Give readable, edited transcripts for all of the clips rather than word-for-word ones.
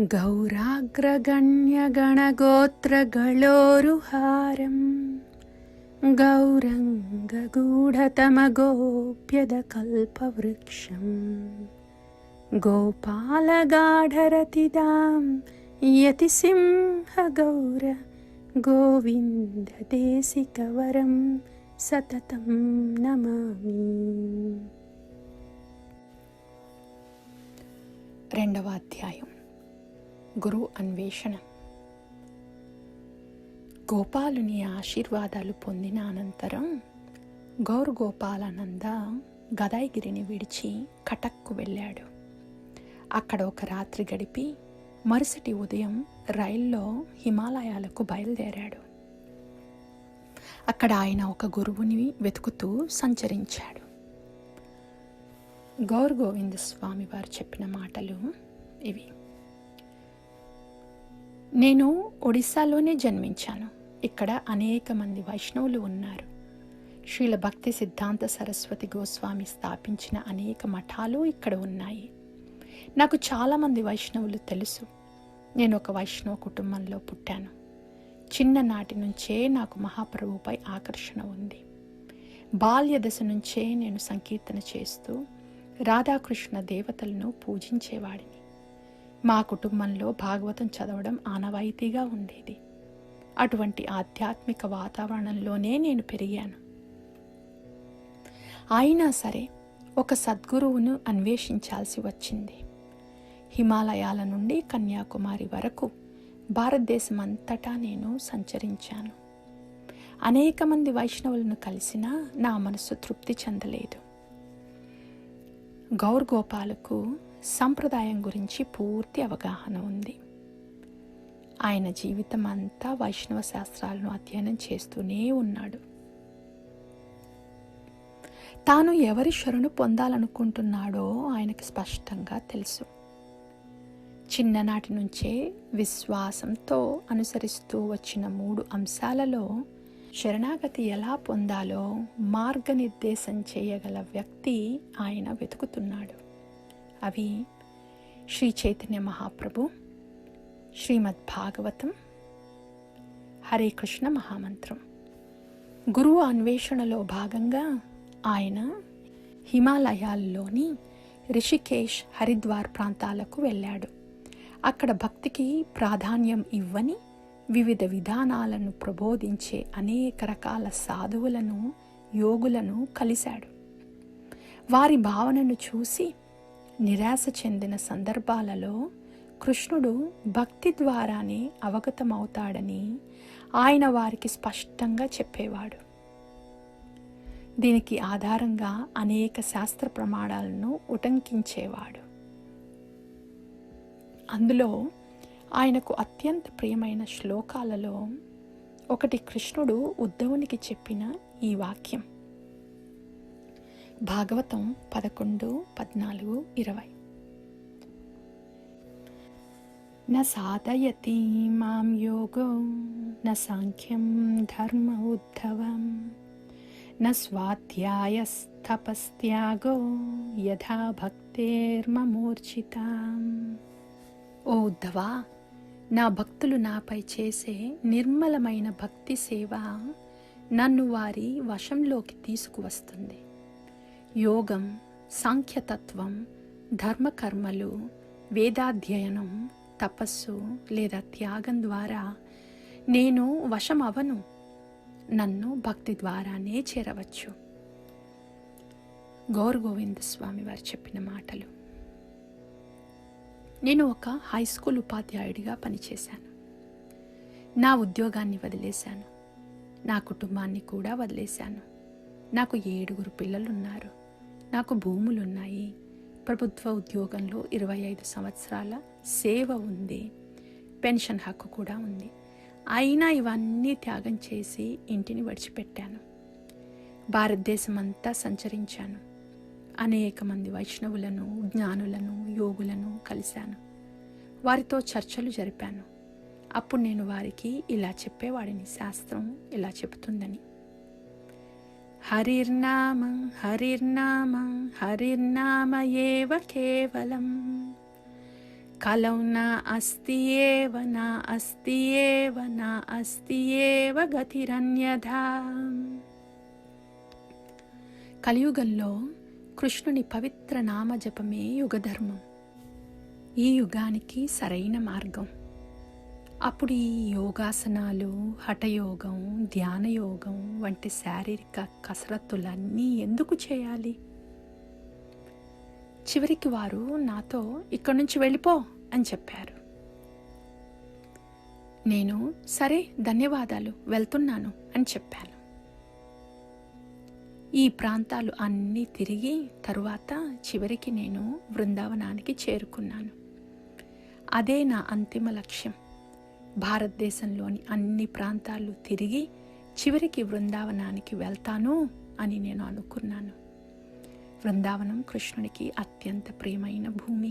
गौराग्रगण्यगणगोत्रगणोरुहारं गौरङ्गगूढतमगोप्यदकल्पवृक्षं गोपालगाढरतिदां यतिसिंहगौर गोविन्ददेशिकवरं सततं नमामि. రెండవ అధ్యాయం గురు అన్వేషణ. గోపాలుని ఆశీర్వాదాలు పొందిన అనంతరం గోపాలానంద గదాయిగిరిని విడిచి కటక్కు వెళ్ళాడు. అక్కడ ఒక రాత్రి గడిపి మరుసటి ఉదయం రైల్లో హిమాలయాలకు బయలుదేరాడు. అక్కడ ఆయన ఒక గురువుని వెతుకుతూ సంచరించాడు. గోవింద స్వామి వారు చెప్పిన మాటలు ఇవి. నేను ఒడిస్సాలోనే జన్మించాను. ఇక్కడ అనేక మంది వైష్ణవులు ఉన్నారు. శ్రీల భక్తి సిద్ధాంత సరస్వతి గోస్వామి స్థాపించిన అనేక మఠాలు ఇక్కడ ఉన్నాయి. నాకు చాలామంది వైష్ణవులు తెలుసు. నేను ఒక వైష్ణవ కుటుంబంలో పుట్టాను. చిన్ననాటి నుంచే నాకు మహాప్రభుపై ఆకర్షణ ఉంది. బాల్య దశ నుంచే నేను సంకీర్తన చేస్తూ రాధాకృష్ణ దేవతలను పూజించేవాడిని. మా కుటుంబంలో భాగవతం చదవడం ఆనవాయితీగా ఉండేది. అటువంటి ఆధ్యాత్మిక వాతావరణంలోనే నేను పెరిగాను. అయినా సరే ఒక సద్గురువును అన్వేషించాల్సి వచ్చింది. హిమాలయాల నుండి కన్యాకుమారి వరకు భారతదేశం అంతటా నేను సంచరించాను. అనేక మంది వైష్ణవులను కలిసినా నా మనసు తృప్తి చెందలేదు. గోపాలకు సంప్రదాయం గురించి పూర్తి అవగాహన ఉంది. ఆయన జీవితం అంతా వైష్ణవ శాస్త్రాలను అధ్యయనం చేస్తూనే ఉన్నాడు. తాను ఎవరి శరణు పొందాలనుకుంటున్నాడో ఆయనకి స్పష్టంగా తెలుసు. చిన్ననాటి నుంచే విశ్వాసంతో అనుసరిస్తూ వచ్చిన 3 అంశాలలో శరణాగతి ఎలా పొందాలో మార్గనిర్దేశం చేయగల వ్యక్తి ఆయన వెతుకుతున్నాడు. అవి శ్రీ చైతన్య మహాప్రభు, శ్రీమద్ భాగవతం, హరే కృష్ణ మహామంత్రం. గురువు అన్వేషణలో భాగంగా ఆయన హిమాలయాల్లోని రిషికేశ్, హరిద్వార్ ప్రాంతాలకు వెళ్ళాడు. అక్కడ భక్తికి ప్రాధాన్యం ఇవ్వని వివిధ విధానాలను ప్రబోధించే అనేక రకాల సాధువులను, యోగులను కలిశాడు. వారి భావనను చూసి నిరాశ చెందిన సందర్భాలలో కృష్ణుడు భక్తి ద్వారానే అవగతమవుతాడని ఆయన వారికి స్పష్టంగా చెప్పేవాడు. దీనికి ఆధారంగా అనేక శాస్త్ర ప్రమాణాలను ఉటంకించేవాడు. అందులో ఆయనకు అత్యంత ప్రియమైన శ్లోకాలలో ఒకటి కృష్ణుడు ఉద్ధవునికి చెప్పిన ఈ వాక్యం. భాగవతం 11:14-20. న సాధయతి మాం యోగో న సాంఖ్యం ధర్మ ఉద్ధవం న స్వాధ్యాయస్తపస్త్యాగో యథా భక్తేర్మమూర్ఛితాం. ఓ ఉద్ధవా, నా భక్తులు నాపై చేసే నిర్మలమైన భక్తి సేవ నన్ను వారి వశంలోకి తీసుకువస్తుంది. యోగం, సాంఖ్యతత్వం, ధర్మకర్మలు, వేదాధ్యయనం, తపస్సు లేదా త్యాగం ద్వారా నేను వశం అవను. నన్ను భక్తి ద్వారానే చేరవచ్చు. గోవింద స్వామి వారు చెప్పిన మాటలు. నేను ఒక హై స్కూల్ ఉపాధ్యాయుడిగా పనిచేశాను. నా ఉద్యోగాన్ని వదిలేశాను. నా కుటుంబాన్ని కూడా వదిలేశాను. నాకు 7 పిల్లలున్నారు. నాకు భూములున్నాయి. ప్రభుత్వ ఉద్యోగంలో 25 సంవత్సరాల సేవ ఉంది. పెన్షన్ హక్కు కూడా ఉంది. అయినా ఇవన్నీ త్యాగం చేసి ఇంటిని విడిచిపెట్టాను. భారతదేశం అంతా సంచరించాను. అనేక మంది వైష్ణవులను, జ్ఞానులను, యోగులను కలిశాను. వారితో చర్చలు జరిపాను. అప్పుడు నేను వారికి ఇలా చెప్పేవాడిని, శాస్త్రం ఇలా చెబుతుందని. హరిర్నామం హరిర్నామం హరిర్నామ ఏవ కేవలం కలౌ నా అస్తి ఏవ నా అస్తి ఏవ నా అస్తి ఏవ గతిరన్యథా. కలియుగంలో కృష్ణుని పవిత్ర నామజపమే యుగధర్మం, ఈ యుగానికి సరైన మార్గం. అప్పుడు ఈ యోగాసనాలు, హఠయోగం, ధ్యానయోగం వంటి శారీరక కసరత్తులన్నీ ఎందుకు చేయాలి? చివరికి వారు నాతో ఇక్కడి నుంచి వెళ్ళిపో అని చెప్పారు. నేను సరే ధన్యవాదాలు, వెళ్తున్నాను అని చెప్పాను. ఈ ప్రాంతాలు అన్నీ తిరిగి తరువాత చివరికి నేను బృందావనానికి చేరుకున్నాను. అదే నా అంతిమ లక్ష్యం. భారతదేశంలోని అన్ని ప్రాంతాలు తిరిగి చివరికి బృందావనానికి వెళ్తాను అని నేను అనుకున్నాను. బృందావనం కృష్ణునికి అత్యంత ప్రియమైన భూమి.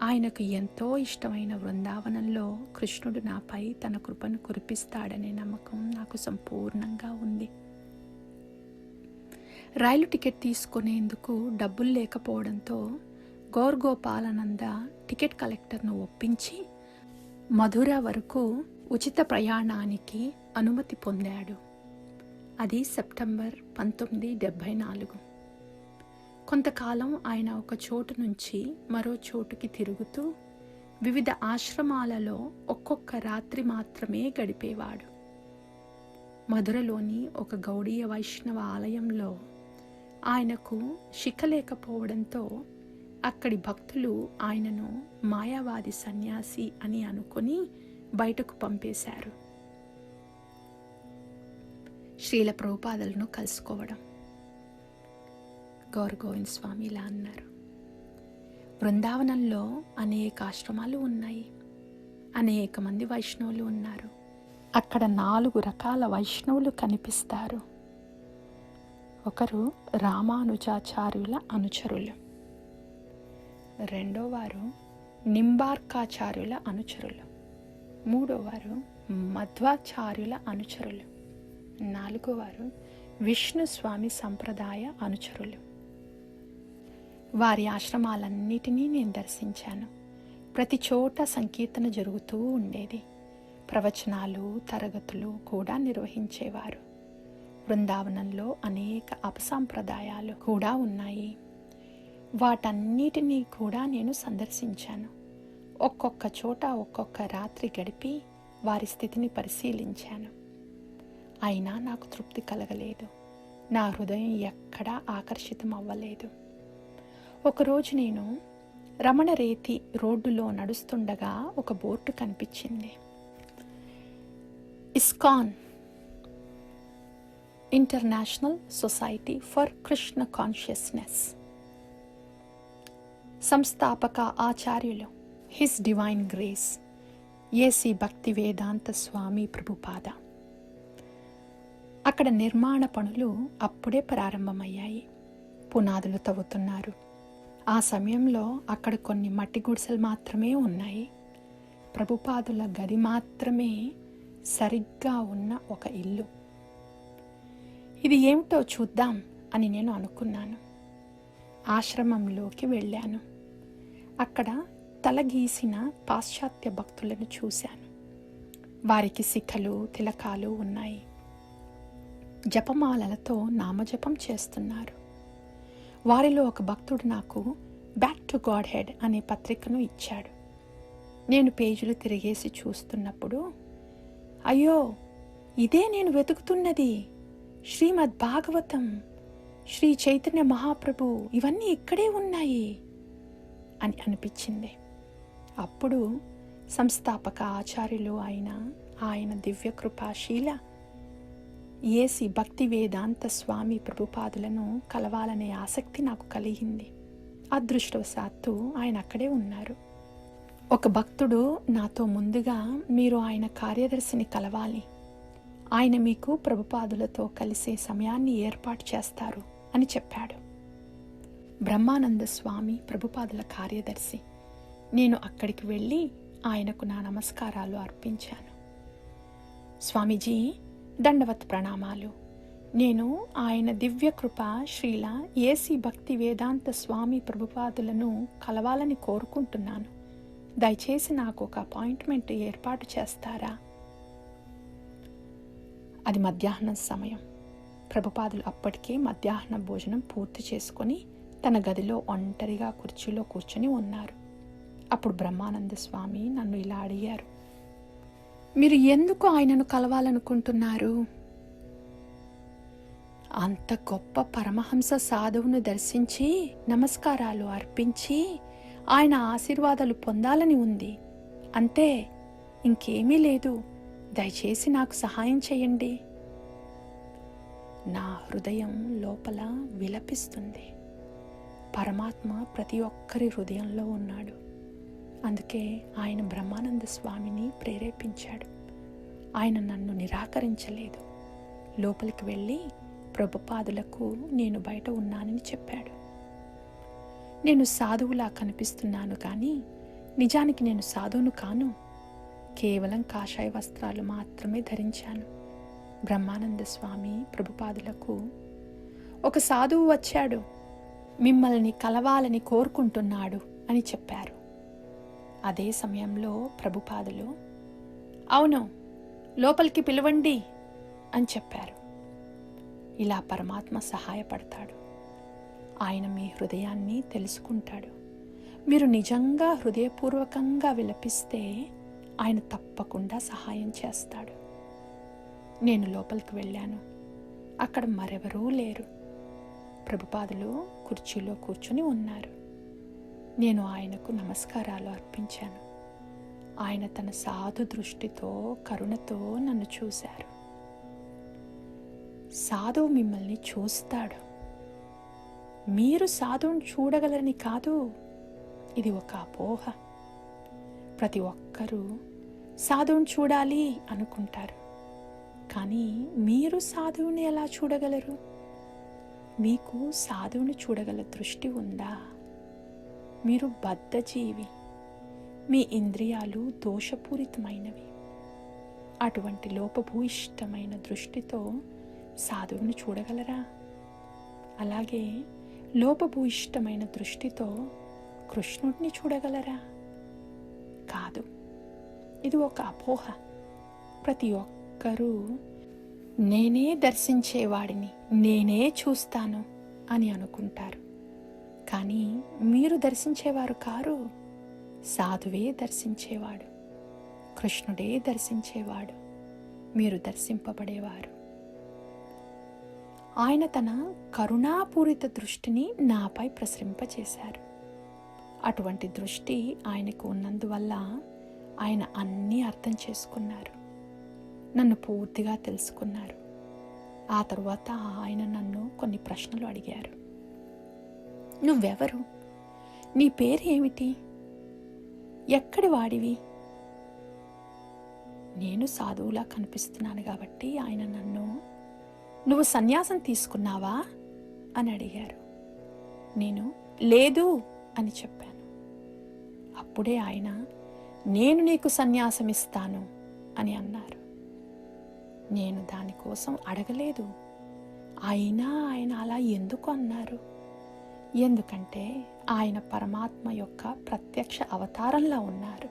ఆయనకు ఎంతో ఇష్టమైన బృందావనంలో కృష్ణుడు నాపై తన కృపను కురిపిస్తాడనే నమ్మకం నాకు సంపూర్ణంగా ఉంది. రైలు టికెట్ తీసుకునేందుకు డబ్బులు లేకపోవడంతో గోర్గోపాలనంద టికెట్ కలెక్టర్ను ఒప్పించి మధుర వరకు ఉచిత ప్రయాణానికి అనుమతి పొందాడు. అది సెప్టెంబర్ 1974. కొంతకాలం ఆయన ఒక చోటు నుంచి మరో చోటుకి తిరుగుతూ వివిధ ఆశ్రమాలలో ఒక్కొక్క రాత్రి మాత్రమే గడిపేవాడు. మధురలోని ఒక గౌడీయ వైష్ణవ ఆలయంలో ఆయనకు శిఖ లేకపోవడంతో అక్కడి భక్తులు ఆయనను మాయావాది సన్యాసి అని అనుకొని బయటకు పంపేశారు. శ్రీల ప్రభుపాదులను కలుసుకోవడం. గౌర గోవింద స్వామి ఇలా అన్నారు, బృందావనంలో అనేక ఆశ్రమాలు ఉన్నాయి, అనేక మంది వైష్ణవులు ఉన్నారు. అక్కడ 4 రకాల వైష్ణవులు కనిపిస్తారు. ఒకరు రామానుజాచార్యుల అనుచరులు, రెండోవారు నింబార్కాచార్యుల అనుచరులు, మూడోవారు మధ్వాచార్యుల అనుచరులు, నాలుగోవారు విష్ణు స్వామి సంప్రదాయ అనుచరులు. వారి ఆశ్రమాలన్నిటినీ నేను దర్శించాను. ప్రతి చోట సంకీర్తన జరుగుతూ ఉండేది. ప్రవచనాలు, తరగతులు కూడా నిర్వహించేవారు. బృందావనంలో అనేక అపసంప్రదాయాలు కూడా ఉన్నాయి. వాటన్నిటినీ కూడా నేను సందర్శించాను. ఒక్కొక్క చోట ఒక్కొక్క రాత్రి గడిపి వారి స్థితిని పరిశీలించాను. అయినా నాకు తృప్తి కలగలేదు. నా హృదయం ఎక్కడా ఆకర్షితం అవ్వలేదు. ఒకరోజు నేను రమణరేతి రోడ్డులో నడుస్తుండగా ఒక బోర్డు కనిపించింది. ISKCON, international society for Krishna consciousness, సంస్థాపక ఆచార్యులు హిస్ డివైన్ గ్రేస్ ఏసీ భక్తి వేదాంత స్వామి ప్రభుపాద. అక్కడ నిర్మాణ పనులు అప్పుడే ప్రారంభమయ్యాయి. పునాదులు తవ్వుతున్నారు. ఆ సమయంలో అక్కడ కొన్ని మట్టి గుడిసెలు మాత్రమే ఉన్నాయి. ప్రభుపాదుల గది మాత్రమే సరిగ్గా ఉన్న ఒక ఇల్లు. ఇది ఏమిటో చూద్దాం అని నేను అనుకున్నాను. ఆశ్రమంలోకి వెళ్ళాను. అక్కడ తలగీసిన పాశ్చాత్య భక్తులను చూశాను. వారికి శిఖలు, తిలకాలు ఉన్నాయి. జపమాలలతో నామజపం చేస్తున్నారు. వారిలో ఒక భక్తుడు నాకు బ్యాక్ టు గాడ్ హెడ్ అనే పత్రికను ఇచ్చాడు. నేను పేజీలు తిరిగేసి చూస్తున్నప్పుడు, అయ్యో, ఇదే నేను వెతుకుతున్నది, శ్రీమద్ భాగవతం, శ్రీ చైతన్య మహాప్రభు, ఇవన్నీ ఇక్కడే ఉన్నాయి అని అనిపించింది. అప్పుడు సంస్థాపక ఆచార్యులు అయిన ఆయన దివ్యకృపాశీల ఏసీ భక్తి వేదాంత స్వామి ప్రభుపాదులను కలవాలనే ఆసక్తి నాకు కలిగింది. అదృష్టవశాత్తు ఆయన అక్కడే ఉన్నారు. ఒక భక్తుడు నాతో ముందుగా, మీరు ఆయన కార్యదర్శిని కలవాలి, ఆయన మీకు ప్రభుపాదులతో కలిసే సమయాన్ని ఏర్పాటు చేస్తారు అని చెప్పాడు. బ్రహ్మానంద స్వామి ప్రభుపాదుల కార్యదర్శి. నేను అక్కడికి వెళ్ళి ఆయనకు నా నమస్కారాలు అర్పించాను. స్వామీజీ, దండవత్ ప్రణామాలు. నేను ఆయన దివ్యకృప శ్రీల ఏసీ భక్తి వేదాంత స్వామి ప్రభుపాదులను కలవాలని కోరుకుంటున్నాను దయచేసి నాకు ఒక అపాయింట్మెంట్ ఏర్పాటు చేస్తారా? అది మధ్యాహ్నం సమయం. ప్రభుపాదులు అప్పటికే మధ్యాహ్న భోజనం పూర్తి చేసుకొని తన గదిలో ఒంటరిగా కుర్చీలో కూర్చొని ఉన్నారు. అప్పుడు బ్రహ్మానంద స్వామి నన్ను ఇలా అడిగారు, మీరు ఎందుకు ఆయనను కలవాలనుకుంటున్నారు? అంత గొప్ప పరమహంస సాధువును దర్శించి నమస్కారాలు అర్పించి ఆయన ఆశీర్వాదాలు పొందాలని ఉంది. అంతే, ఇంకేమీ లేదు. దయచేసి నాకు సహాయం చేయండి. నా హృదయం లోపల విలపిస్తుంది. పరమాత్మ ప్రతి ఒక్కరి హృదయంలో ఉన్నాడు. అందుకే ఆయన బ్రహ్మానంద స్వామిని ప్రేరేపించాడు. ఆయన నన్ను నిరాకరించలేదు. లోపలికి వెళ్ళి ప్రభుపాదులకు నేను బయట ఉన్నానని చెప్పాడు. నేను సాధువులా కనిపిస్తున్నాను కానీ నిజానికి నేను సాధువును కాను. కేవలం కాషాయ వస్త్రాలు మాత్రమే ధరించాను. బ్రహ్మానంద స్వామి ప్రభుపాదులకు, ఒక సాధువు వచ్చాడు, మిమ్మల్ని కలవాలని కోరుకుంటున్నాడు అని చెప్పారు. అదే సమయంలో ప్రభుపాదులు, అవును, లోపలికి పిలవండి అని చెప్పారు. ఇలా పరమాత్మ సహాయపడతాడు. ఆయన మీ హృదయాన్ని తెలుసుకుంటాడు. మీరు నిజంగా హృదయపూర్వకంగా విలపిస్తే ఆయన తప్పకుండా సహాయం చేస్తాడు. నేను లోపలికి వెళ్ళాను. అక్కడ మరెవరూ లేరు. ప్రభుపాదులు కుర్చీలో కూర్చుని ఉన్నారు. నేను ఆయనకు నమస్కారాలు అర్పించాను. ఆయన తన సాధు దృష్టితో కరుణతో నన్ను చూశారు. సాధువు మిమ్మల్ని చూస్తాడు. మీరు సాధువును చూడగలరని కాదు, ఇది ఒక అపోహ. ప్రతి ఒక్కరూ సాధువును చూడాలి అనుకుంటారు. కానీ మీరు సాధువుని ఎలా చూడగలరు? మీకు సాధువుని చూడగల దృష్టి ఉందా? మీరు బద్ధజీవి. మీ ఇంద్రియాలు దోషపూరితమైనవి. అటువంటి లోపభూయిష్టమైన దృష్టితో సాధువుని చూడగలరా? అలాగే లోపభూయిష్టమైన దృష్టితో కృష్ణుడిని చూడగలరా? కాదు. ఇది ఒక అపోహ. ప్రతి ఒక్కరూ నేనే దర్శించేవాడిని, నేనే చూస్తాను అని అనుకుంటారు. కానీ మీరు దర్శించేవారు కారు. సాధువే దర్శించేవాడు, కృష్ణుడే దర్శించేవాడు, మీరు దర్శింపబడేవారు. ఆయన తన కరుణాపూరిత దృష్టిని నాపై ప్రసరింపచేశారు. అటువంటి దృష్టి ఆయనకు ఉన్నందువల్ల ఆయన అన్నీ అర్థం చేసుకున్నారు. నన్ను పూర్తిగా తెలుసుకున్నారు. ఆ తరువాత ఆయన నన్ను కొన్ని ప్రశ్నలు అడిగారు. నువ్వెవరు? నీ పేరు ఏమిటి? ఎక్కడి వాడివి? నేను సాధువులా కనిపిస్తున్నాను కాబట్టి ఆయన నన్ను, నువ్వు సన్యాసం తీసుకున్నావా అని అడిగారు. నేను లేదు అని చెప్పాను. అప్పుడే ఆయన, నేను నీకు సన్యాసం ఇస్తాను అని అన్నారు. నేను దానికోసం అడగలేదు. అయినా ఆయన అలా ఎందుకు అన్నారు? ఎందుకంటే ఆయన పరమాత్మ యొక్క ప్రత్యక్ష అవతారంలా ఉన్నారు.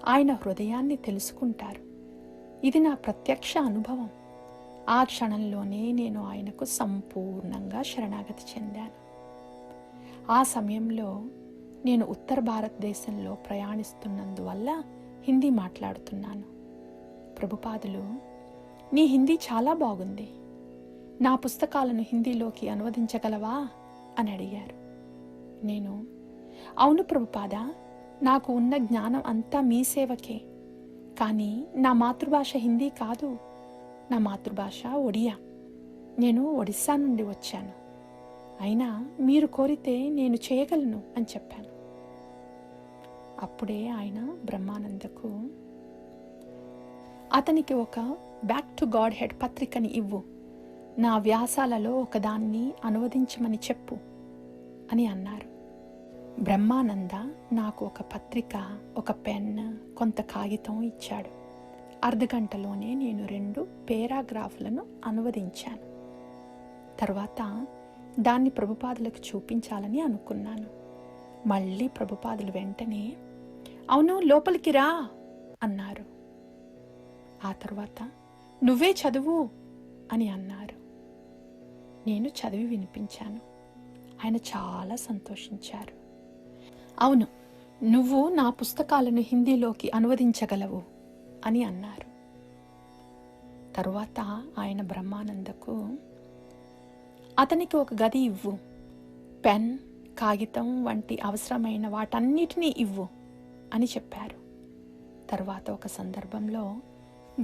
ఆయన హృదయాన్ని తెలుసుకుంటారు. ఇది నా ప్రత్యక్ష అనుభవం. ఆ క్షణంలోనే నేను ఆయనకు సంపూర్ణంగా శరణాగతి చెందాను. ఆ సమయంలో నేను ఉత్తర భారతదేశంలో ప్రయాణిస్తున్నందువల్ల హిందీ మాట్లాడుతున్నాను. ప్రభుపాదులు, నీ హిందీ చాలా బాగుంది. నా పుస్తకాలను హిందీలోకి అనువదించగలవా అని అడిగారు. నేను, అవును ప్రభుపాద, నాకు ఉన్న జ్ఞానం అంతా మీ సేవకే. కానీ నా మాతృభాష హిందీ కాదు. నా మాతృభాష ఒడియా. నేను ఒడిస్సా నుండి వచ్చాను. అయినా మీరు కోరితే నేను చేయగలను అని చెప్పాను. అప్పుడే ఆయన బ్రహ్మానందకు, అతనికి ఒక బ్యాక్ టు గాడ్ హెడ్ పత్రికని ఇవ్వు, నా వ్యాసాలలో ఒకదాన్ని అనువదించమని చెప్పు అని అన్నారు. బ్రహ్మానంద నాకు ఒక పత్రిక, ఒక పెన్, కొంత కాగితం ఇచ్చాడు. అర్ధగంటలోనే నేను 2 పేరాగ్రాఫ్లను అనువదించాను. తర్వాత దాన్ని ప్రభుపాదులకు చూపించాలని అనుకున్నాను. మళ్ళీ ప్రభుపాదులు వెంటనే, అవును, లోపలికి రా అన్నారు. ఆ తర్వాత నువ్వే చదువు అని అన్నారు. నేను చదివి వినిపించాను. ఆయన చాలా సంతోషించారు. అవును, నువ్వు నా పుస్తకాలను హిందీలోకి అనువదించగలవు అని అన్నారు. తరువాత ఆయన బ్రహ్మానందకు, అతనికి ఒక గది ఇవ్వు, పెన్, కాగితం వంటి అవసరమైన వాటన్నిటినీ ఇవ్వు అని చెప్పారు. తరువాత ఒక సందర్భంలో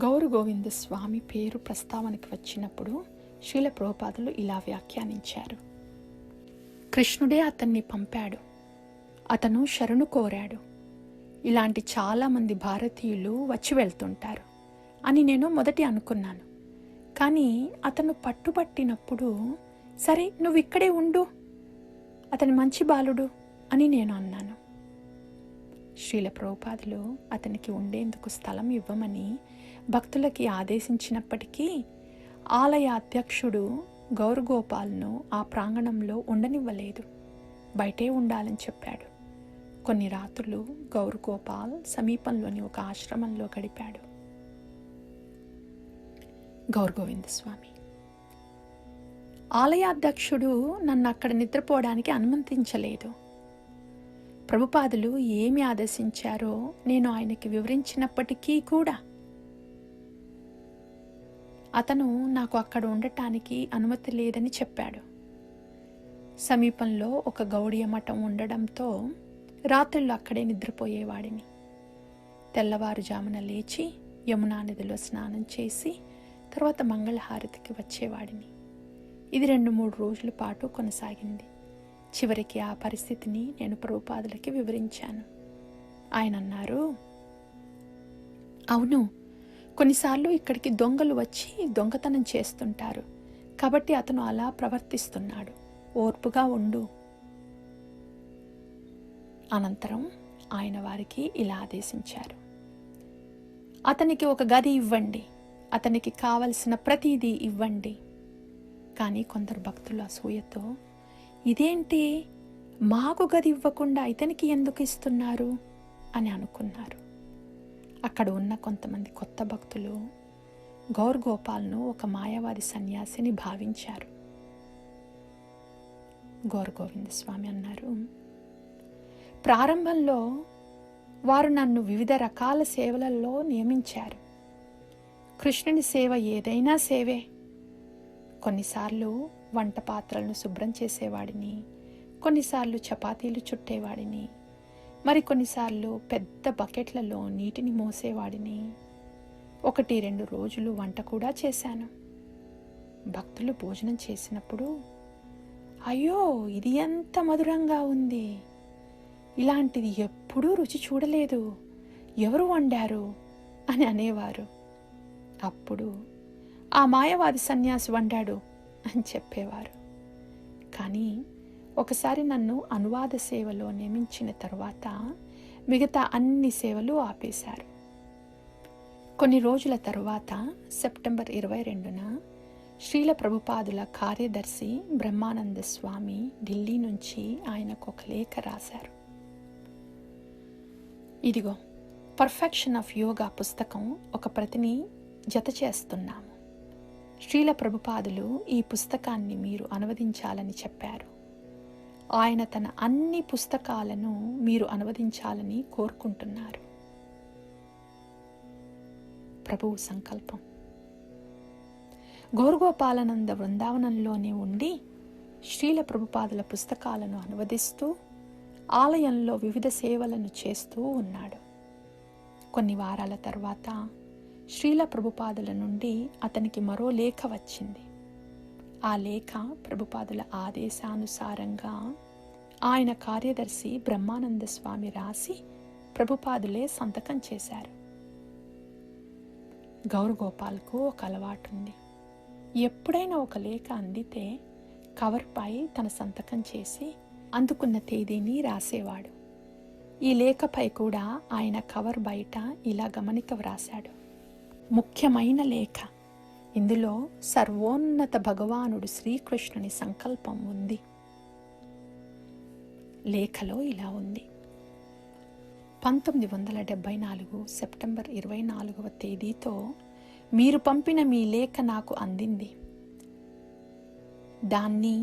గౌర్ గోవింద స్వామి పేరు ప్రస్తావనకి వచ్చినప్పుడు శ్రీల ప్రభుపాదులు ఇలా వ్యాఖ్యానించారు. కృష్ణుడే అతన్ని పంపాడు, అతను శరణు కోరాడు. ఇలాంటి చాలామంది భారతీయులు వచ్చి వెళ్తుంటారు అని నేను మొదటి అనుకున్నాను. కానీ అతను పట్టుబట్టినప్పుడు, సరే నువ్వు ఇక్కడే ఉండు, అతని మంచి బాలుడు అని నేను అన్నాను. శ్రీల ప్రభుపాదులు అతనికి ఉండేందుకు స్థలం ఇవ్వమని భక్తులకి ఆదేశించినప్పటికీ ఆలయ అధ్యక్షుడు గౌరగోపాల్ను ఆ ప్రాంగణంలో ఉండనివ్వలేదు. బయటే ఉండాలని చెప్పాడు. కొన్ని రాత్రులు గౌరగోపాల్ సమీపంలోని ఒక ఆశ్రమంలో గడిపాడు. గౌరగోవింద స్వామి, ఆలయాధ్యక్షుడు నన్ను అక్కడ నిద్రపోవడానికి అనుమతించలేదు. ప్రభుపాదులు ఏమి ఆదేశించారో నేను ఆయనకి వివరించినప్పటికీ కూడా అతను నాకు అక్కడ ఉండటానికి అనుమతి లేదని చెప్పాడు. సమీపంలో ఒక గౌడీయ మఠం ఉండడంతో రాత్రుల్లో అక్కడే నిద్రపోయేవాడిని. తెల్లవారుజామున లేచి యమునా నదిలో స్నానం చేసి తర్వాత మంగళహారతికి వచ్చేవాడిని. ఇది 2-3 రోజుల పాటు కొనసాగింది. చివరికి ఆ పరిస్థితిని నేను ప్రభుపాదులకి వివరించాను. ఆయన అన్నారు, అవును, కొన్నిసార్లు ఇక్కడికి దొంగలు వచ్చి దొంగతనం చేస్తుంటారు, కాబట్టి అతను అలా ప్రవర్తిస్తున్నాడు, ఓర్పుగా ఉండు. అనంతరం ఆయన వారికి ఇలా ఆదేశించారు, అతనికి ఒక గది ఇవ్వండి, అతనికి కావలసిన ప్రతిదీ ఇవ్వండి. కానీ కొందరు భక్తులు అసూయతో, ఇదేంటి, మాకు గది ఇవ్వకుండా ఇతనికి ఎందుకు ఇస్తున్నారు అని అనుకున్నారు. అక్కడ ఉన్న కొంతమంది కొత్త భక్తులు గౌరగోపాల్ను ఒక మాయావాది సన్యాసిని భావించారు. గౌరగోవింద స్వామి అన్నారు, ప్రారంభంలో వారు నన్ను వివిధ రకాల సేవలలో నియమించారు. కృష్ణుని సేవ ఏదైనా సేవే. కొన్నిసార్లు వంట పాత్రలను శుభ్రం చేసేవాడిని, కొన్నిసార్లు చపాతీలు చుట్టేవాడిని, మరికొన్నిసార్లు పెద్ద బకెట్లలో నీటిని మోసేవాడిని. 1-2 రోజులు వంట కూడా చేశాను. భక్తులు భోజనం చేసినప్పుడు, అయ్యో ఇది ఎంత మధురంగా ఉంది, ఇలాంటిది ఎప్పుడూ రుచి చూడలేదు, ఎవరు వండారు అని అనేవారు. అప్పుడు ఆ మాయవాది సన్యాసి వండాడు అని చెప్పేవారు. కానీ ఒకసారి నన్ను అనువాద సేవలో నియమించిన తర్వాత మిగతా అన్ని సేవలు ఆపేశారు. కొన్ని రోజుల తరువాత సెప్టెంబర్ 22న శ్రీల ప్రభుపాదుల కార్యదర్శి బ్రహ్మానంద స్వామి ఢిల్లీ నుంచి ఆయనకు ఒక లేఖ రాశారు. ఇదిగో, పర్ఫెక్షన్ ఆఫ్ యోగా పుస్తకం ఒక ప్రతిని జత చేస్తున్నాము. శ్రీల ప్రభుపాదులు ఈ పుస్తకాన్ని మీరు అనువదించాలని చెప్పారు. ఆయన తన అన్ని పుస్తకాలను మీరు అనువదించాలని కోరుకుంటున్నారు. ప్రభువు సంకల్పం. గౌరగోపాలనంద బృందావనంలోనే ఉండి శ్రీల ప్రభుపాదుల పుస్తకాలను అనువదిస్తూ ఆలయంలో వివిధ సేవలను చేస్తూ ఉన్నాడు. కొన్ని వారాల తర్వాత శ్రీల ప్రభుపాదుల నుండి అతనికి మరో లేఖ వచ్చింది. ఆ లేఖ ప్రభుపాదుల ఆదేశానుసారంగా ఆయన కార్యదర్శి బ్రహ్మానంద స్వామి రాసి ప్రభుపాదులే సంతకం చేశారు. గౌరగోపాల్కు ఒక అలవాటుంది. ఎప్పుడైనా ఒక లేఖ అందితే కవర్పై తన సంతకం చేసి అందుకున్న తేదీని రాసేవాడు. ఈ లేఖపై కూడా ఆయన కవర్ బయట ఇలా గమనిక వ్రాశాడు, ముఖ్యమైన లేఖ, ఇందులో సర్వోన్నత భగవానుడు శ్రీకృష్ణుని సంకల్పం ఉంది. లేఖలో ఇలా ఉంది, 1974 సెప్టెంబర్ 24వ తేదీతో మీరు పంపిన మీ లేఖ నాకు అందింది. దాన్ని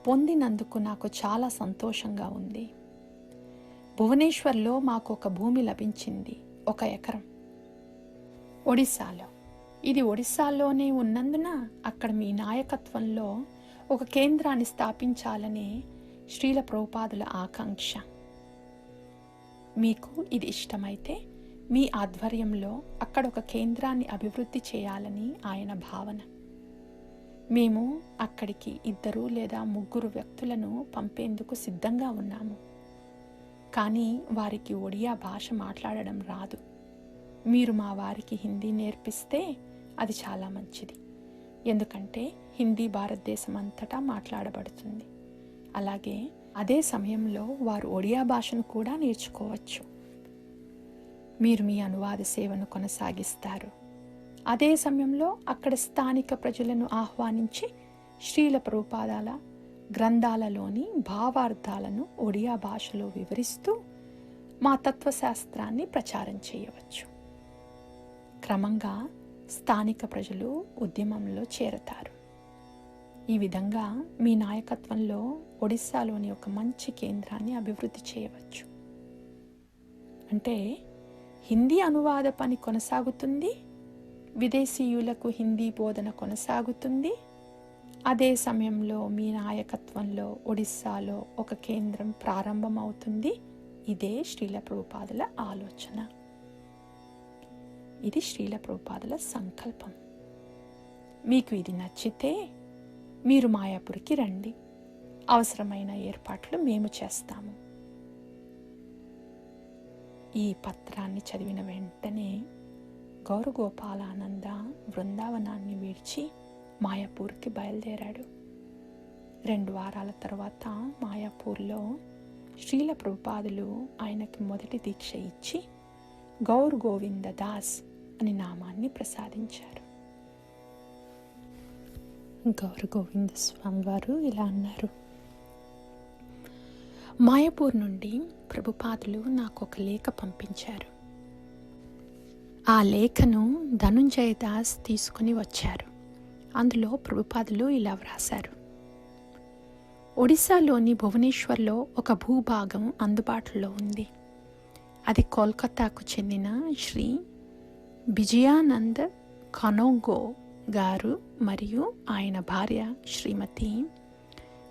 పొందినందుకు నాకు చాలా సంతోషంగా ఉంది. భువనేశ్వర్లో మాకు ఒక భూమి లభించింది, 1 ఎకరం, ఒడిశాలో. ఇది ఒడిశాలోనే ఉన్నందున అక్కడ మీ నాయకత్వంలో ఒక కేంద్రాన్ని స్థాపించాలనే శ్రీల ప్రభుపాదుల ఆకాంక్ష. మీకు ఇది ఇష్టమైతే మీ ఆధ్వర్యంలో అక్కడ ఒక కేంద్రాన్ని అభివృద్ధి చేయాలని ఆయన భావన. మేము అక్కడికి 2 లేదా 3 వ్యక్తులను పంపేందుకు సిద్ధంగా ఉన్నాము. కానీ వారికి ఒడియా భాష మాట్లాడడం రాదు. మీరు మా వారికి హిందీ నేర్పిస్తే అది చాలా మంచిది. ఎందుకంటే హిందీ భారతదేశం అంతటా మాట్లాడబడుతుంది. అలాగే అదే సమయంలో వారు ఒడియా భాషను కూడా నేర్చుకోవచ్చు. మీరు మీ అనువాద సేవను కొనసాగిస్తారు. అదే సమయంలో అక్కడ స్థానిక ప్రజలను ఆహ్వానించి శ్రీల ప్రభుపాదాల గ్రంథాలలోని భావార్థాలను ఒడియా భాషలో వివరిస్తూ మా తత్వశాస్త్రాన్ని ప్రచారం చేయవచ్చు. క్రమంగా స్థానిక ప్రజలు ఉద్యమంలో చేరతారు. ఈ విధంగా మీ నాయకత్వంలో ఒడిశాలోని ఒక మంచి కేంద్రాన్ని అభివృద్ధి చేయవచ్చు. అంటే హిందీ అనువాద పని కొనసాగుతుంది, విదేశీయులకు హిందీ బోధన కొనసాగుతుంది. అదే సమయంలో మీ నాయకత్వంలో ఒడిశాలో ఒక కేంద్రం ప్రారంభమవుతుంది. ఇదే శ్రీల ప్రభుపాదుల ఆలోచన. ఇది శ్రీల ప్రభుపాదుల సంకల్పం. మీకు ఇది నచ్చితే మీరు మాయాపూర్కి రండి. అవసరమైన ఏర్పాట్లు మేము చేస్తాము. ఈ పత్రాన్ని చదివిన వెంటనే గౌరగోపాలానంద బృందావనాన్ని విడిచి మాయాపూర్కి బయలుదేరాడు. 2 వారాల తర్వాత మాయాపూర్లో శ్రీల ప్రభుపాదులు ఆయనకి మొదటి దీక్ష ఇచ్చి గౌర్ గోవింద దాస్ అని నామాన్ని ప్రసాదించారు. గౌర్ గోవింద స్వామి వారు ఇలా అన్నారు: మాయాపూర్ నుండి ప్రభుపాదులు నాకు ఒక లేఖ పంపించారు. ఆ లేఖను ధనుంజయ దాస్ తీసుకుని వచ్చారు. అందులో ప్రభుపాదులు ఇలా వ్రాశారు: ఒడిశాలోని భువనేశ్వర్లో ఒక భూభాగం అందుబాటులో ఉంది. అది కోల్కతాకు చెందిన శ్రీ విజయానంద కనోంగో గారు మరియు ఆయన భార్య శ్రీమతి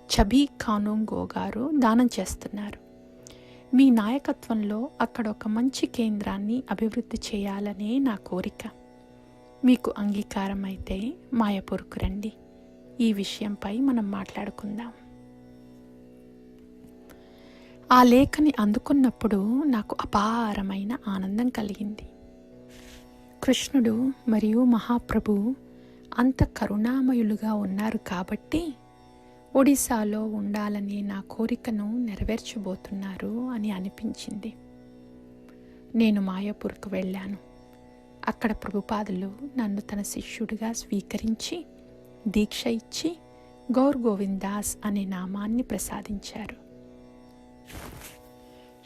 ఛబీ కానోంగో గారు దానం చేస్తున్నారు. మీ నాయకత్వంలో అక్కడ ఒక మంచి కేంద్రాన్ని అభివృద్ధి చేయాలనే నా కోరిక. మీకు అంగీకారం అయితే మాయాపూర్కు రండి. ఈ విషయంపై మనం మాట్లాడుకుందాం. ఆ లేఖని అందుకున్నప్పుడు నాకు అపారమైన ఆనందం కలిగింది. కృష్ణుడు మరియు మహాప్రభు అంత కరుణామయులుగా ఉన్నారు కాబట్టి ఒడిశాలో ఉండాలని నా కోరికను నెరవేర్చబోతున్నారు అని అనిపించింది. నేను మాయాపూర్కు వెళ్ళాను. అక్కడ ప్రభుపాదులు నన్ను తన శిష్యుడిగా స్వీకరించి దీక్ష ఇచ్చి గౌర్ గోవింద్ దాస్ అనే నామాన్ని ప్రసాదించారు.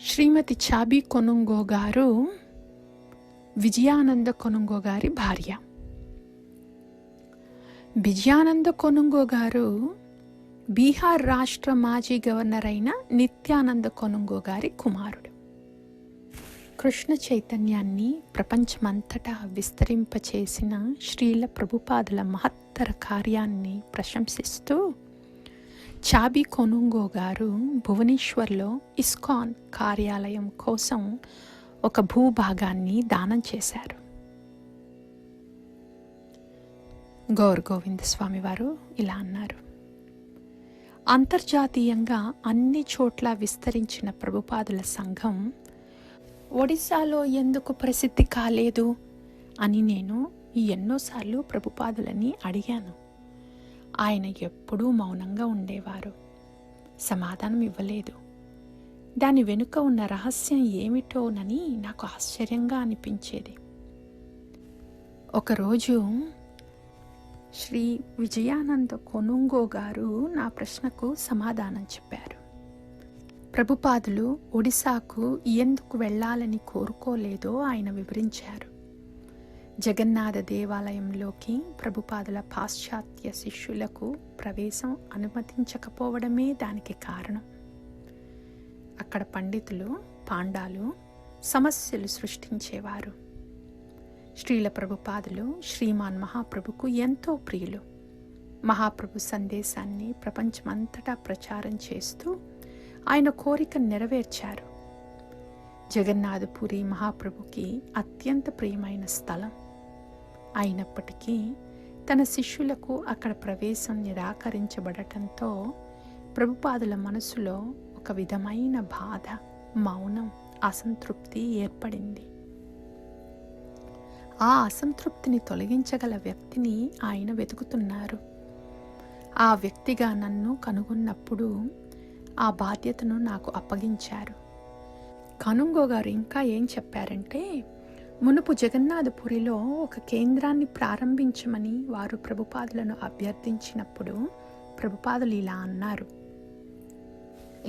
శ్రీమతి ఛబీ కొనుంగో గారు విజయానంద కొనుంగో గారి భార్య. విజయానంద కొనుంగో గారు బీహార్ రాష్ట్ర మాజీ గవర్నర్ అయిన నిత్యానంద కొనుంగో గారి కుమారుడు. కృష్ణ చైతన్యాన్ని ప్రపంచమంతటా విస్తరింపచేసిన శ్రీల ప్రభుపాదుల మహత్తర కార్యాన్ని ప్రశంసిస్తూ ఛబీ కొనుంగో గారు భువనేశ్వర్లో ఇస్కాన్ కార్యాలయం కోసం ఒక భూభాగాన్ని దానం చేశారు. గౌర్ గోవింద స్వామి వారు ఇలా అన్నారు: అంతర్జాతీయంగా అన్ని చోట్ల విస్తరించిన ప్రభుపాదుల సంఘం ఒడిశాలో ఎందుకు ప్రసిద్ధి కాలేదు అని నేను ఎన్నోసార్లు ప్రభుపాదులని అడిగాను. ఆయన ఎప్పుడూ మౌనంగా ఉండేవారు, సమాధానం ఇవ్వలేదు. దాని వెనుక ఉన్న రహస్యం ఏమిటోనని నాకు ఆశ్చర్యంగా అనిపించేది. ఒకరోజు శ్రీ విజయానంద కొనుంగో గారు నా ప్రశ్నకు సమాధానం చెప్పారు. ప్రభుపాదులు ఒడిశాకు ఎందుకు వెళ్ళాలని కోరుకోలేదో ఆయన వివరించారు. జగన్నాథ దేవాలయంలోకి ప్రభుపాదుల పాశ్చాత్య శిష్యులకు ప్రవేశం అనుమతించకపోవడమే దానికి కారణం. అక్కడ పండితులు, పాండాలు సమస్యలు సృష్టించేవారు. శ్రీల ప్రభుపాదులు శ్రీమాన్ మహాప్రభుకు ఎంతో ప్రియులు. మహాప్రభు సందేశాన్ని ప్రపంచమంతటా ప్రచారం చేస్తూ ఆయన కోరిక నెరవేర్చారు. జగన్నాథపురి మహాప్రభుకి అత్యంత ప్రియమైన స్థలం అయినప్పటికీ తన శిష్యులకు అక్కడ ప్రవేశం నిరాకరించబడటంతో ప్రభుపాదుల మనసులో ఒక విధమైన బాధ, మౌనం, అసంతృప్తి ఏర్పడింది. ఆ అసంతృప్తిని తొలగించగల వ్యక్తిని ఆయన వెతుకుతున్నారు. ఆ వ్యక్తిగా నన్ను కనుగొన్నప్పుడు ఆ బాధ్యతను నాకు అప్పగించారు. కనుంగో గారు ఇంకా ఏం చెప్పారంటే, మునుపు జగన్నాథపురిలో ఒక కేంద్రాన్ని ప్రారంభించమని వారు ప్రభుపాదులను అభ్యర్థించినప్పుడు ప్రభుపాదులు ఇలా అన్నారు: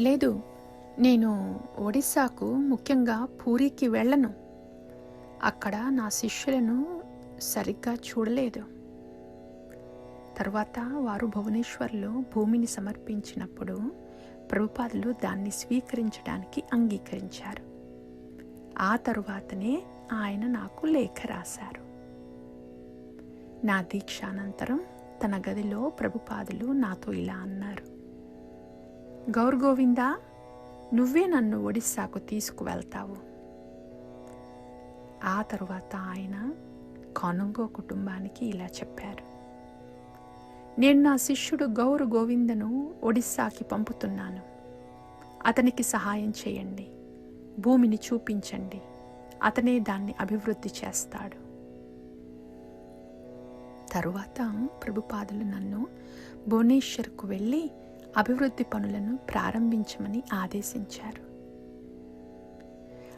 లేదు, నేను ఒడిశాకు, ముఖ్యంగా పూరికి వెళ్ళను. అక్కడ నా శిష్యులను సరిగ్గా చూడలేదు. తర్వాత వారు భువనేశ్వర్లో భూమిని సమర్పించినప్పుడు ప్రభుపాదులు దాన్ని స్వీకరించడానికి అంగీకరించారు. ఆ తరువాతనే ఆయన నాకు లేఖ రాశారు. నా దీక్షానంతరం తన గదిలో ప్రభుపాదులు నాతో ఇలా అన్నారు: గౌర్ గోవిందా, నువ్వే నన్ను ఒడిశాకు తీసుకువెళ్తావు. ఆ తరువాత ఆయన కానుంగో కుటుంబానికి ఇలా చెప్పారు: నేను నా శిష్యుడు గౌరు గోవిందను ఒడిస్సాకి పంపుతున్నాను. అతనికి సహాయం చేయండి, భూమిని చూపించండి, అతనే దాన్ని అభివృద్ధి చేస్తాడు. తరువాత ప్రభుపాదులు నన్ను భువనేశ్వర్కు వెళ్ళి అభివృద్ధి పనులను ప్రారంభించమని ఆదేశించారు.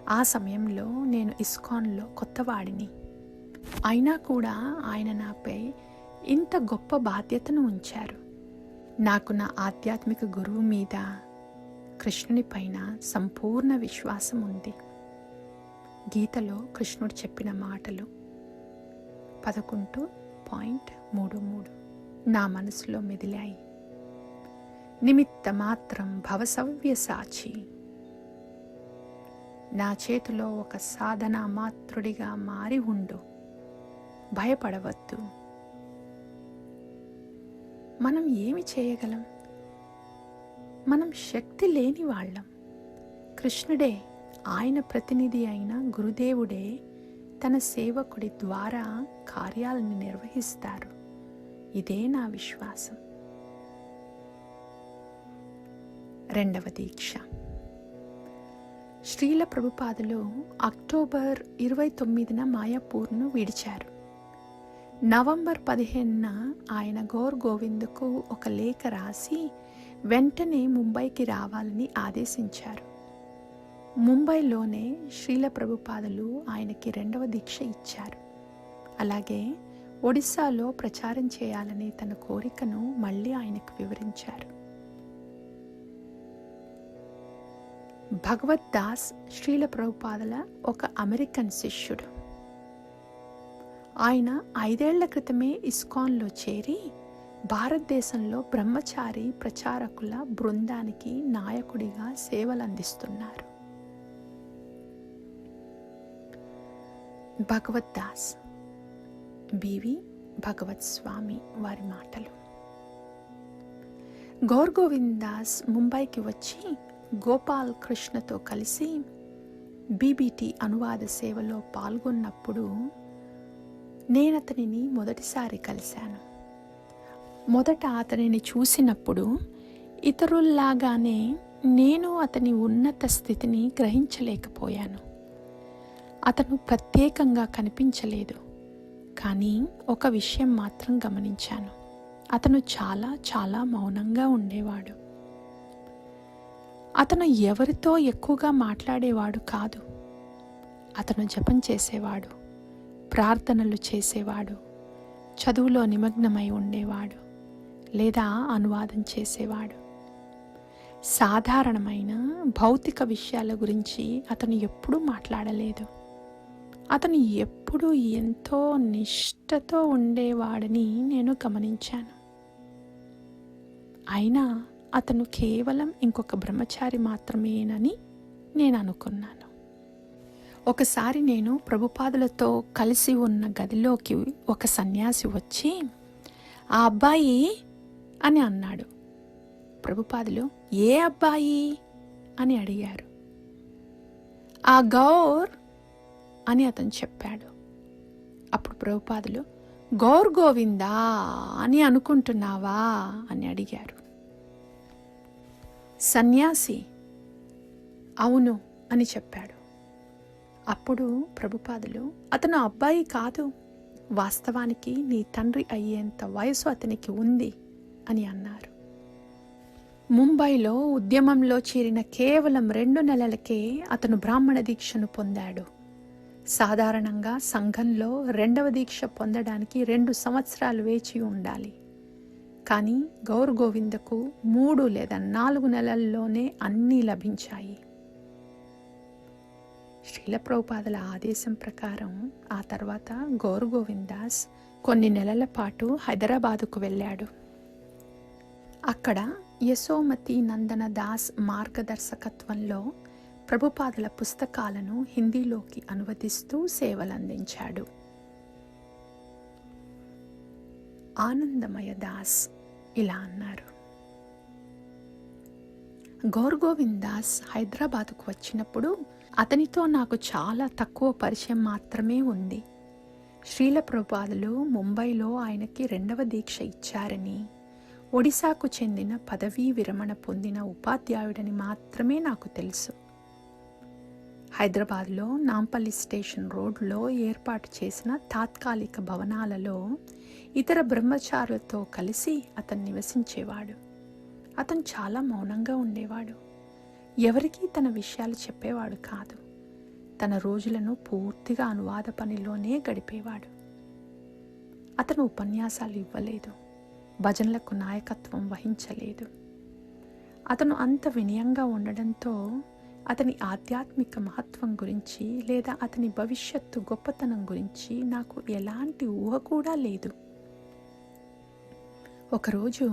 ఆ సమయంలో నేను ఇస్కాన్లో కొత్తవాడిని. అయినా కూడా ఆయన నాపై ఇంత గొప్ప బాధ్యతను ఉంచారు. నాకు నా ఆధ్యాత్మిక గురువు మీద, కృష్ణుని పైన సంపూర్ణ విశ్వాసం ఉంది. గీతలో కృష్ణుడు చెప్పిన మాటలు 11.33 నా మనసులో మెదిలాయి. నిమిత్త మాత్రం భవసవ్యసాచి. నా చేతిలో ఒక సాధనా మాత్రుడిగా మారి ఉండు, భయపడవద్దు. మనం ఏమి చేయగలం? మనం శక్తి లేని వాళ్ళం. కృష్ణుడే, ఆయన ప్రతినిధి అయిన గురుదేవుడే తన సేవకుడి ద్వారా కార్యాలను నిర్వహిస్తారు. ఇదే నా విశ్వాసం. రెండవ దీక్ష. శ్రీల ప్రభుపాదులు అక్టోబర్ 29న మాయాపూర్ను విడిచారు. నవంబర్ 15న ఆయన గౌర్ గోవింద్కు ఒక లేఖ రాసి వెంటనే ముంబైకి రావాలని ఆదేశించారు. ముంబైలోనే శ్రీల ప్రభుపాదులు ఆయనకి రెండవ దీక్ష ఇచ్చారు. అలాగే ఒడిశాలో ప్రచారం చేయాలనే తన కోరికను మళ్ళీ ఆయనకు వివరించారు. భగవత్ దాస్ శ్రీల ప్రభుపాదుల ఒక అమెరికన్ శిష్యుడు. ఆయన 5 ఏళ్ల క్రితమే ఇస్కాన్లో చేరి భారతదేశంలో బ్రహ్మచారి ప్రచారకుల బృందానికి నాయకుడిగా సేవలందిస్తున్నారు. భగవత్ దాస్ బివి భగవత్ స్వామి వారి మాటలు. గౌర్ గోవింద్ దాస్ ముంబైకి వచ్చి గోపాల్ కృష్ణతో కలిసి బీబీటీ అనువాద సేవలో పాల్గొన్నప్పుడు నేనతనిని మొదటిసారి కలిశాను. మొదట అతనిని చూసినప్పుడు ఇతరుల్లాగానే నేను అతని ఉన్నత స్థితిని గ్రహించలేకపోయాను. అతను ప్రత్యేకంగా కనిపించలేదు. కానీ ఒక విషయం మాత్రం గమనించాను: అతను చాలా చాలా మౌనంగా ఉండేవాడు. అతను ఎవరితో ఎక్కువగా మాట్లాడేవాడు కాదు. అతను జపం చేసేవాడు, ప్రార్థనలు చేసేవాడు, చదువులో నిమగ్నమై ఉండేవాడు లేదా అనువాదం చేసేవాడు. సాధారణమైన భౌతిక విషయాల గురించి అతను ఎప్పుడూ మాట్లాడలేదు. అతను ఎప్పుడూ ఎంతో నిష్ఠతో ఉండేవాడని నేను గమనించాను. అయినా అతను కేవలం ఇంకొక బ్రహ్మచారి మాత్రమేనని నేను అనుకున్నాను. ఒకసారి నేను ప్రభుపాదులతో కలిసి ఉన్న గదిలోకి ఒక సన్యాసి వచ్చి, "ఆ అబ్బాయి" అని అన్నాడు. ప్రభుపాదులు, "ఏ అబ్బాయి?" అని అడిగారు. "ఆ గౌర్" అని అతను చెప్పాడు. అప్పుడు ప్రభుపాదులు, "గౌర్ గోవిందా అని అనుకుంటున్నావా?" అని అడిగారు. సన్యాసి, "అవును" అని చెప్పాడు. అప్పుడు ప్రభుపాదులు, "అతను అబ్బాయి కాదు, వాస్తవానికి నీ తండ్రి అయ్యేంత వయసు అతనికి ఉంది" అని అన్నారు. ముంబైలో ఉద్యమంలో చేరిన కేవలం 2 నెలలకే అతను బ్రాహ్మణ దీక్షను పొందాడు. సాధారణంగా సంఘంలో 2వ దీక్ష పొందడానికి 2 సంవత్సరాలు వేచి ఉండాలి. కానీ గౌర్ గోవిందకు 3 లేదా 4 నెలల్లోనే అన్నీ లభించాయి. శ్రీల ప్రభుపాదుల ఆదేశం ప్రకారం ఆ తర్వాత గౌర్ గోవిందాస్ కొన్ని నెలల పాటు హైదరాబాదుకు వెళ్ళాడు. అక్కడ యశోమతి నందన దాస్ మార్గదర్శకత్వంలో ప్రభుపాదుల పుస్తకాలను హిందీలోకి అనువదిస్తూ సేవలందించాడు. ఆనందమయ దాస్ ఇలా అన్నారు, గౌర్ గోవింద్ దాస్ హైదరాబాదుకు వచ్చినప్పుడు అతనితో నాకు చాలా తక్కువ పరిచయం మాత్రమే ఉంది. శ్రీల ప్రభుపాదులు ముంబైలో ఆయనకి 2వ దీక్ష ఇచ్చారని, ఒడిశాకు చెందిన పదవీ విరమణ పొందిన ఉపాధ్యాయుడని మాత్రమే నాకు తెలుసు. హైదరాబాద్లో నాంపల్లి స్టేషన్ రోడ్లో ఏర్పాటు చేసిన తాత్కాలిక భవనాలలో ఇతర బ్రహ్మచారులతో కలిసి అతను నివసించేవాడు. అతను చాలా మౌనంగా ఉండేవాడు. ఎవరికీ తన విషయాలు చెప్పేవాడు కాదు. తన రోజులను పూర్తిగా అనువాద పనిలోనే గడిపేవాడు. అతను ఉపన్యాసాలు ఇవ్వలేదు, భజనలకు నాయకత్వం వహించలేదు. అతను అంత వినయంగా ఉండడంతో అతని ఆధ్యాత్మిక మహత్వం గురించి లేదా అతని భవిష్యత్తు గొప్పతనం గురించి నాకు ఎలాంటి ఊహ కూడా లేదు. ఒకరోజు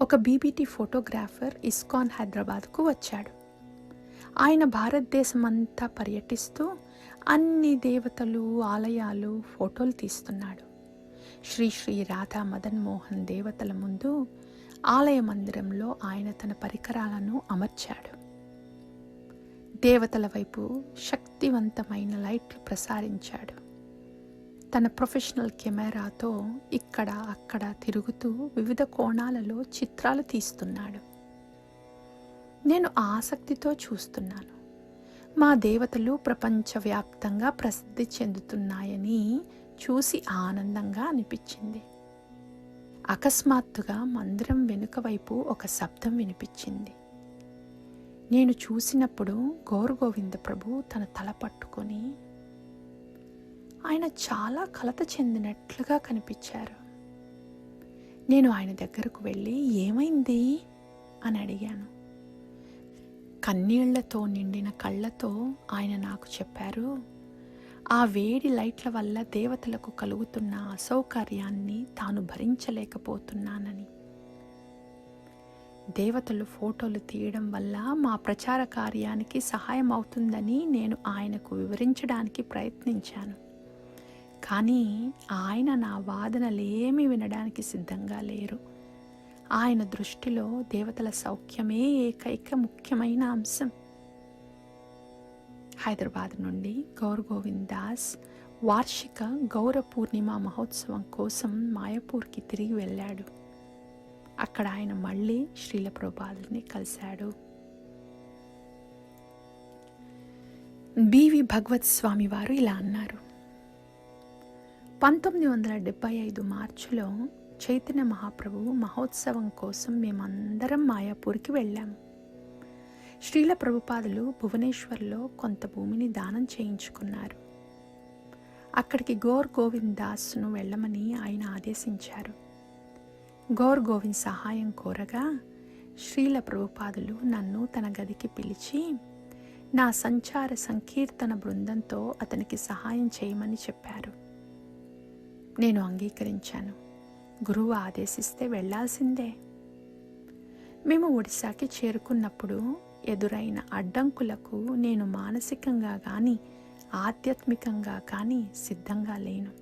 ఒక బీబీటీ ఫోటోగ్రాఫర్ ఇస్కాన్ హైదరాబాద్కు వచ్చాడు. ఆయన భారతదేశమంతా పర్యటిస్తూ అన్ని దేవతలు, ఆలయాలు ఫోటోలు తీస్తున్నాడు. శ్రీ శ్రీ రాధా మదన్ మోహన్ దేవతల ముందు ఆలయ మందిరంలో ఆయన తన పరికరాలను అమర్చాడు. దేవతల వైపు శక్తివంతమైన లైట్లు ప్రసారించాడు. తన ప్రొఫెషనల్ కెమెరాతో ఇక్కడ అక్కడ తిరుగుతూ వివిధ కోణాలలో చిత్రాలు తీస్తున్నాడు. నేను ఆసక్తితో చూస్తున్నాను. మా దేవతలు ప్రపంచవ్యాప్తంగా ప్రసిద్ధి చెందుతున్నాయని చూసి ఆనందంగా అనిపించింది. అకస్మాత్తుగా మందిరం వెనుక వైపు ఒక శబ్దం వినిపించింది. నేను చూసినప్పుడు గౌర్ గోవింద ప్రభు తన తల పట్టుకొని ఆయన చాలా కలత చెందినట్లుగా కనిపించారు. నేను ఆయన దగ్గరకు వెళ్ళి, "ఏమైంది?" అని అడిగాను. కన్నీళ్లతో నిండిన కళ్ళతో ఆయన నాకు చెప్పారు, ఆ వేడి లైట్ల వల్ల దేవతలకు కలుగుతున్న అసౌకర్యాన్ని తాను భరించలేకపోతున్నానని. దేవతలు ఫోటోలు తీయడం వల్ల మా ప్రచార కార్యానికి సహాయం అవుతుందని నేను ఆయనకు వివరించడానికి ప్రయత్నించాను. కానీ ఆయన నా వాదనలేమీ వినడానికి సిద్ధంగా లేరు. ఆయన దృష్టిలో దేవతల సౌఖ్యమే ఏకైక ముఖ్యమైన అంశం. హైదరాబాద్ నుండి గౌర్ గోవింద్ దాస్ వార్షిక గౌర పూర్ణిమ మహోత్సవం కోసం మాయాపూర్కి తిరిగి వెళ్ళాడు. అక్కడ ఆయన మళ్ళీ శ్రీల ప్రభుపాదుల్ని కలిశాడు. బివి భగవత్ స్వామి వారు ఇలా అన్నారు, 1975 మార్చిలో చైతన్య మహాప్రభువు మహోత్సవం కోసం మేమందరం మాయాపూర్కి వెళ్ళాము. శ్రీల ప్రభుపాదులు భువనేశ్వర్లో కొంత భూమిని దానం చేయించుకున్నారు. అక్కడికి గౌర్ గోవింద్ దాస్ను వెళ్ళమని ఆయన ఆదేశించారు. గౌర్ గోవింద్ సహాయం కోరగా శ్రీల ప్రభుపాదులు నన్ను తన గదికి పిలిచి నా సంచార సంకీర్తన బృందంతో అతనికి సహాయం చేయమని చెప్పారు. నేను అంగీకరించాను. గురువు ఆదేశిస్తే వెళ్ళాల్సిందే. మేము ఒడిశాకి చేరుకున్నప్పుడు ఎదురైన అడ్డంకులకు నేను మానసికంగా కానీ ఆధ్యాత్మికంగా కానీ సిద్ధంగా లేను.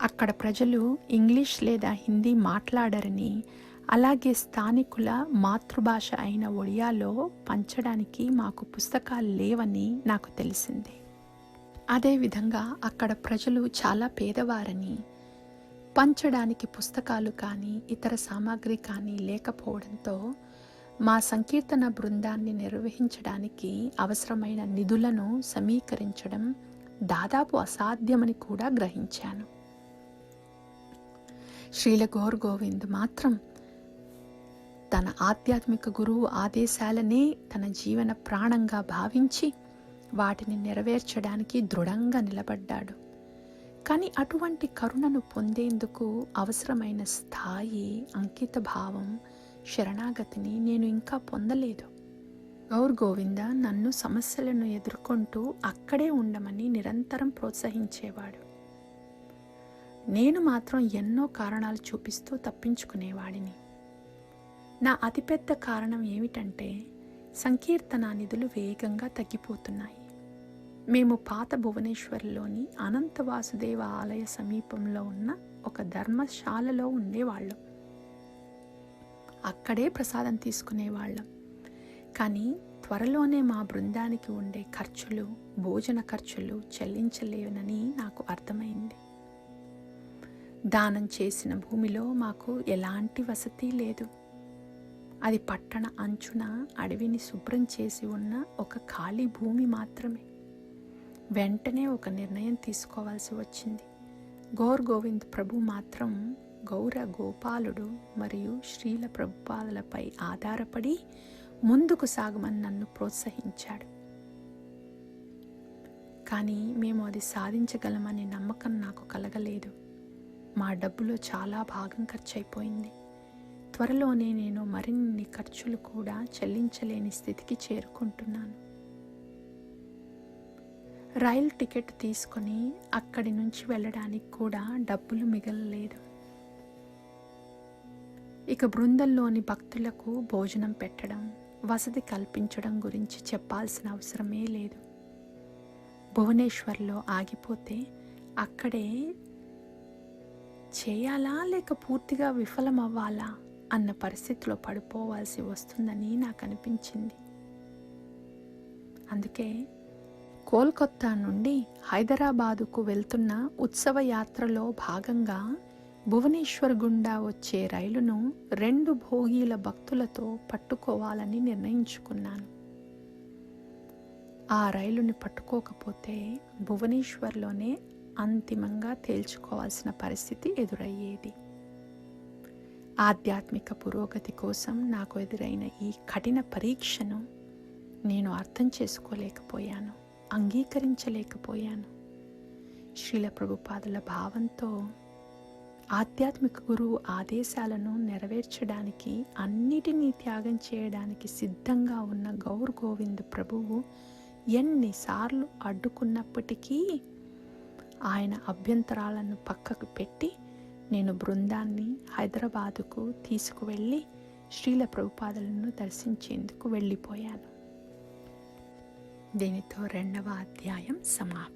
అక్కడ ప్రజలు ఇంగ్లీష్ లేదా హిందీ మాట్లాడరని, అలాగే స్థానికుల మాతృభాష అయిన ఒడియాలో పంచడానికి మాకు పుస్తకాలు లేవని నాకు తెలిసింది. అదేవిధంగా అక్కడ ప్రజలు చాలా పేదవారని, పంచడానికి పుస్తకాలు కానీ ఇతర సామాగ్రి కానీ లేకపోవడంతో మా సంకీర్తన బృందాన్ని నిర్వహించడానికి అవసరమైన నిధులను సమీకరించడం దాదాపు అసాధ్యమని కూడా గ్రహించాను. శ్రీల గౌర్ గోవింద్ మాత్రం తన ఆధ్యాత్మిక గురువు ఆదేశాలనే తన జీవన ప్రాణంగా భావించి వాటిని నెరవేర్చడానికి దృఢంగా నిలబడ్డాడు. కానీ అటువంటి కరుణను పొందేందుకు అవసరమైన స్థాయి, అంకిత భావం, శరణాగతిని నేను ఇంకా పొందలేదు. గౌర్ గోవింద నన్ను సమస్యలను ఎదుర్కొంటూ అక్కడే ఉండమని నిరంతరం ప్రోత్సహించేవాడు. నేను మాత్రం ఎన్నో కారణాలు చూపిస్తూ తప్పించుకునేవాడిని. నా అతిపెద్ద కారణం ఏమిటంటే సంకీర్తన నిధులు వేగంగా తగ్గిపోతున్నాయి. మేము పాత భువనేశ్వర్లోని అనంత వాసుదేవ ఆలయ సమీపంలో ఉన్న ఒక ధర్మశాలలో ఉండేవాళ్ళం. అక్కడే ప్రసాదం తీసుకునేవాళ్ళం. కానీ త్వరలోనే మా బృందానికి ఉండే ఖర్చులు, భోజన ఖర్చులు చెల్లించలేనని నాకు అర్థమైంది. దానం చేసిన భూమిలో మాకు ఎలాంటి వసతి లేదు. అది పట్టణ అంచున అడవిని శుభ్రం చేసి ఉన్న ఒక ఖాళీ భూమి మాత్రమే. వెంటనే ఒక నిర్ణయం తీసుకోవాల్సి వచ్చింది. గౌర్ గోవింద్ ప్రభు మాత్రం గౌర గోపాలుడు మరియు శ్రీల ప్రభుపాదులపై ఆధారపడి ముందుకు సాగమని నన్ను ప్రోత్సహించాడు. కానీ మేము అది సాధించగలమనే నమ్మకం నాకు కలగలేదు. మా డబ్బులో చాలా భాగం ఖర్చయిపోయింది. త్వరలోనే నేను మరిన్ని ఖర్చులు కూడా చెల్లించలేని స్థితికి చేరుకుంటున్నాను. రైలు టికెట్ తీసుకొని అక్కడి నుంచి వెళ్ళడానికి కూడా డబ్బులు మిగలలేదు. ఇక బృందంలోని భక్తులకు భోజనం పెట్టడం, వసతి కల్పించడం గురించి చెప్పాల్సిన అవసరమే లేదు. భువనేశ్వర్లో ఆగిపోతే అక్కడే చేయాలా లేక పూర్తిగా విఫలమవ్వాలా అన్న పరిస్థితిలో పడిపోవాల్సి వస్తుందని నాకు అనిపించింది. అందుకే కోల్కతా నుండి హైదరాబాదుకు వెళ్తున్న ఉత్సవ యాత్రలో భాగంగా భువనేశ్వర్ గుండా వచ్చే రైలును 2 భోగీల భక్తులతో పట్టుకోవాలని నిర్ణయించుకున్నాను. ఆ రైలుని పట్టుకోకపోతే భువనేశ్వర్లోనే అంతిమంగా తేల్చుకోవాల్సిన పరిస్థితి ఎదురయ్యేది. ఆధ్యాత్మిక పురోగతి కోసం నాకు ఎదురైన ఈ కఠిన పరీక్షను నేను అర్థం చేసుకోలేకపోయాను, అంగీకరించలేకపోయాను. శ్రీల ప్రభుపాదుల భావంతో ఆధ్యాత్మిక గురువు ఆదేశాలను నెరవేర్చడానికి అన్నిటినీ త్యాగం చేయడానికి సిద్ధంగా ఉన్న గౌర్ గోవింద్ ప్రభువు ఎన్నిసార్లు అడ్డుకున్నప్పటికీ ఆయన అభ్యంతరాలను పక్కకు పెట్టి నేను బృందాన్ని హైదరాబాదుకు తీసుకువెళ్ళి శ్రీల ప్రభుపాదులను దర్శించేందుకు వెళ్ళిపోయాను. దీనితో 2వ అధ్యాయం సమాప్తం.